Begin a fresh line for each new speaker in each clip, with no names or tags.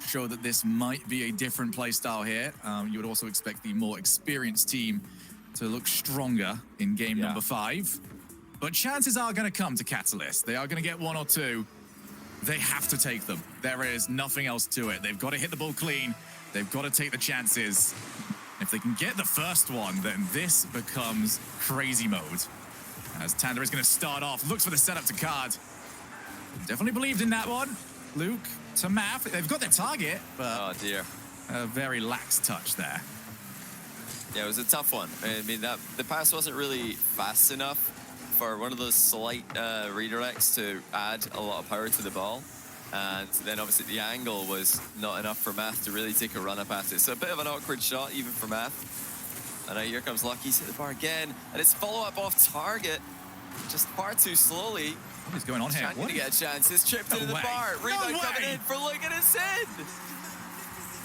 show that this might be a different playstyle here. You would also expect the more experienced team to look stronger in game number 5. But chances are going to come to Catalyst. They are going to get 1 or 2. They have to take them. There is nothing else to it. They've got to hit the ball clean. They've got to take the chances. If they can get the first one, then this becomes crazy mode. As Tander is going to start off, looks for the setup to Card. Definitely believed in that one. Luke to Math. They've got their target, but
oh dear,
a very lax touch there.
Yeah, it was a tough one. I mean, the pass wasn't really fast enough for one of those slight redirects to add a lot of power to the ball. And then obviously the angle was not enough for Math to really take a run up at it. So a bit of an awkward shot even for Math. And now here comes Lucky's hit the bar again. And it's follow-up off target. Just far too slowly.
What is going on here?
Trying to get a chance. It's chipped into the bar. Rebound coming in for Look, and it's in.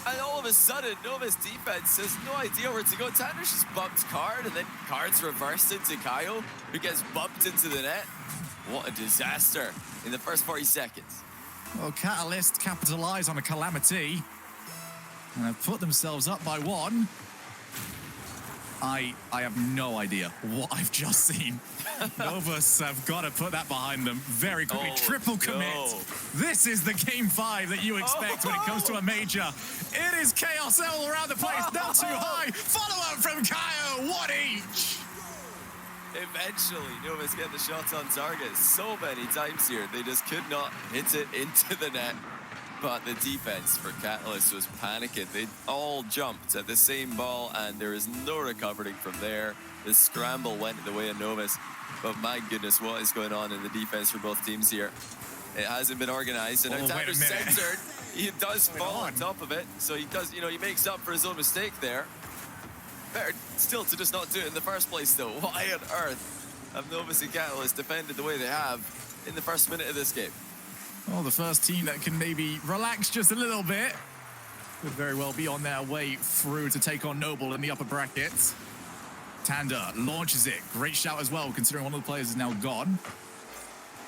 And all of a sudden, Novus defense has no idea where to go. Tanner's just bumped Card, and then Card's reversed into Kaio, who gets bumped into the net. What a disaster in the first 40 seconds.
Well, Catalyst capitalize on a calamity and have put themselves up by 1. I have no idea what I've just seen. Novus have got to put that behind them very quickly. Triple commit. No. This is the game 5 that you expect when it comes to a major. It is chaos all around the place. Not too high. Follow up from Kaio. 1 each.
Eventually, Novus get the shots on target so many times here. They just could not hit it into the net. But the defense for Catalyst was panicking. They all jumped at the same ball, and there is no recovering from there. The scramble went the way of Novus. But my goodness, what is going on in the defense for both teams here? It hasn't been organized, and now Tanner's censored. He does fall on top of it, so he does, he makes up for his own mistake there. Better still to just not do it in the first place, though. Why on earth have Novus and Catalyst defended the way they have in the first minute of this game?
Well, the first team that can maybe relax just a little bit could very well be on their way through to take on Noble in the upper brackets. Tander launches it. Great shout as well, considering one of the players is now gone.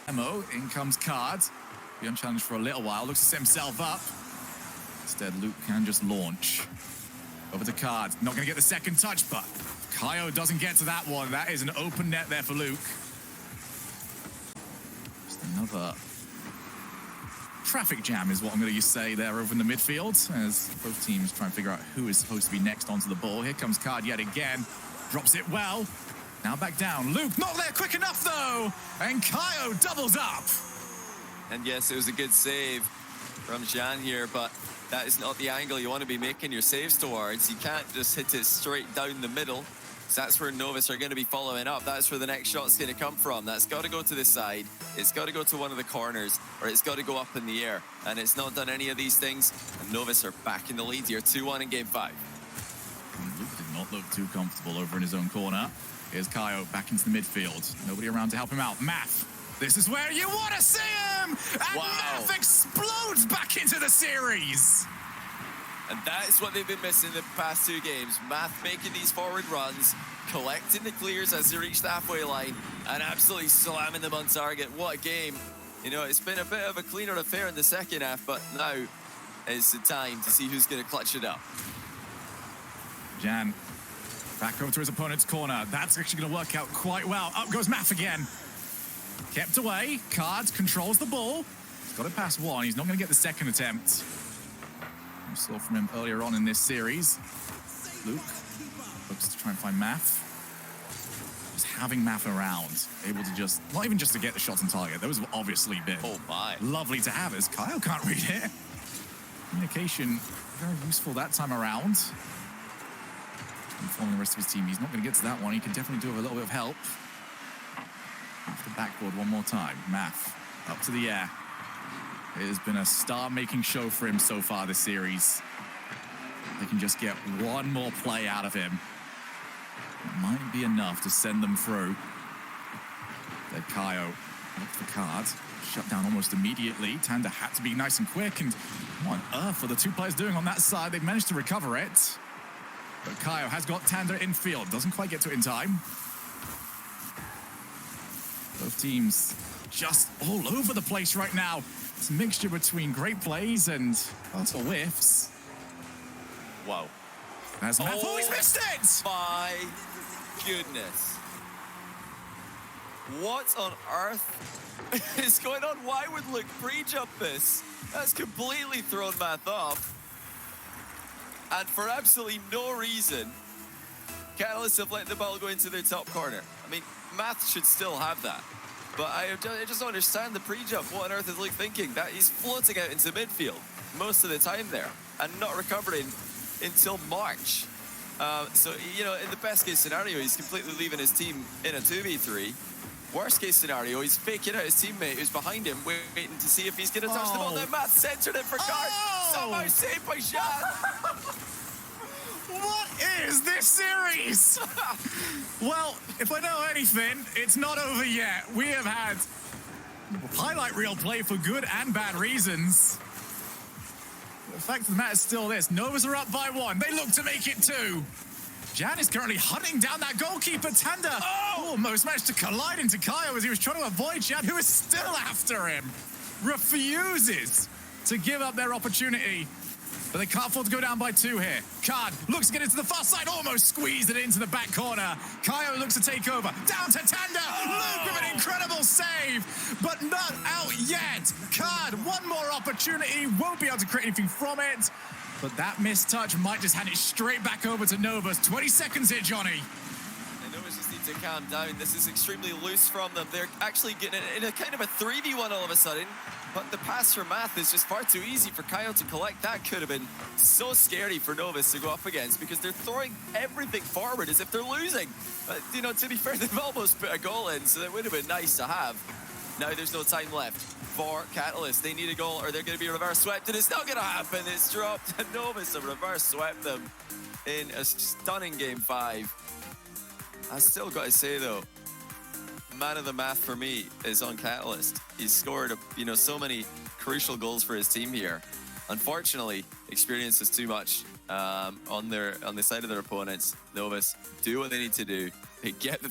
Emo, in comes Card. Be unchallenged for a little while. Looks to set himself up. Instead, Luke can just launch. Over to Card. Not going to get the second touch, but Kaio doesn't get to that one. That is an open net there for Luke. Just another traffic jam is what I'm going to say there over in the midfield, as both teams try and figure out who is supposed to be next onto the ball. Here comes Card yet again. Drops it well. Now back down. Luke not there quick enough, though. And Kaio doubles up.
And yes, it was a good save from Jan here, but that is not the angle you want to be making your saves towards. You can't just hit it straight down the middle. So that's where Novus are going to be following up. That's where the next shot's going to come from. That's got to go to the side. It's got to go to one of the corners, or it's got to go up in the air. And it's not done any of these things. And Novus are back in the lead here, 2-1 in game 5.
Luke did not look too comfortable over in his own corner. Here's Kaio back into the midfield. Nobody around to help him out. Math, this is where you want to see him! And Math explodes back into the series!
And that is what they've been missing the past 2 games. Math making these forward runs, collecting the clears as they reach the halfway line, and absolutely slamming them on target. What a game. It's been a bit of a cleaner affair in the second half, but now is the time to see who's going to clutch it up.
Jan, back over to his opponent's corner. That's actually going to work out quite well. Up goes Math again. Kept away. Card controls the ball. He's got it past 1. He's not going to get the second attempt. We saw from him earlier on in this series. Luke looks to try and find Math. Just having Math around, able to just, not even just to get the shots on target, those have obviously been lovely to have, as Kaio can't read it. Communication, very useful that time around. Informing the rest of his team, he's not going to get to that one. He can definitely do with a little bit of help. Off the backboard one more time. Math up to the air. It has been a star-making show for him so far this series. They can just get one more play out of him. It might be enough to send them through. Then Kaio looked for Card. Shut down almost immediately. Tander had to be nice and quick. And what on earth are the 2 players doing on that side? They've managed to recover it. But Kaio has got Tander in field. Doesn't quite get to it in time. Both teams just all over the place right now. It's a mixture between great plays and lots of whiffs.
Wow.
As Math always missed it!
My goodness. What on earth is going on? Why would Luke pre-jump this? That's completely thrown Math off. And for absolutely no reason, Catalyst have let the ball go into their top corner. I mean, Math should still have that. But I just don't understand the pre-jump. What on earth is Luke thinking? That he's floating out into midfield most of the time there and not recovering until March. So, you know, in the best case scenario, he's completely leaving his team in a 2v3. Worst case scenario, he's faking out his teammate who's behind him, waiting to see if he's going to touch the ball. Then Matt centered it for Card. Somehow saved by Shad.
What is this series? Well, if I know anything, it's not over yet. We have had highlight reel play for good and bad reasons. The fact of the matter is still this. Novus are up by 1. They look to make it 2. Jan is currently hunting down that goalkeeper. Tanda almost managed to collide into Kaio as he was trying to avoid Jan, who is still after him. Refuses to give up their opportunity. But they can't afford to go down by 2 here. Card looks to get into the far side, almost squeezed it into the back corner. Kaio looks to take over. Down to Tanda. Luke with an incredible save, but not out yet. Card, one more opportunity. Won't be able to create anything from it. But that missed touch might just hand it straight back over to Novus. 20 seconds here, Johnny.
And Novus just need to calm down. This is extremely loose from them. They're actually getting in a kind of a 3v1 all of a sudden. But the pass from Math is just far too easy for Kaio to collect. That could have been so scary for Novus to go up against because they're throwing everything forward as if they're losing. You know, to be fair, they've almost put a goal in, so that would have been nice to have. Now there's no time left for Catalyst. They need a goal or they're going to be reverse swept, and it's not going to happen. It's dropped, and Novus have reverse swept them in a stunning game 5. I still got to say, though, man of the math for me is on Catalyst. He's scored, you know, so many crucial goals for his team here. Unfortunately, experience is too much on the side of their opponents. Novus do what they need to do. They get the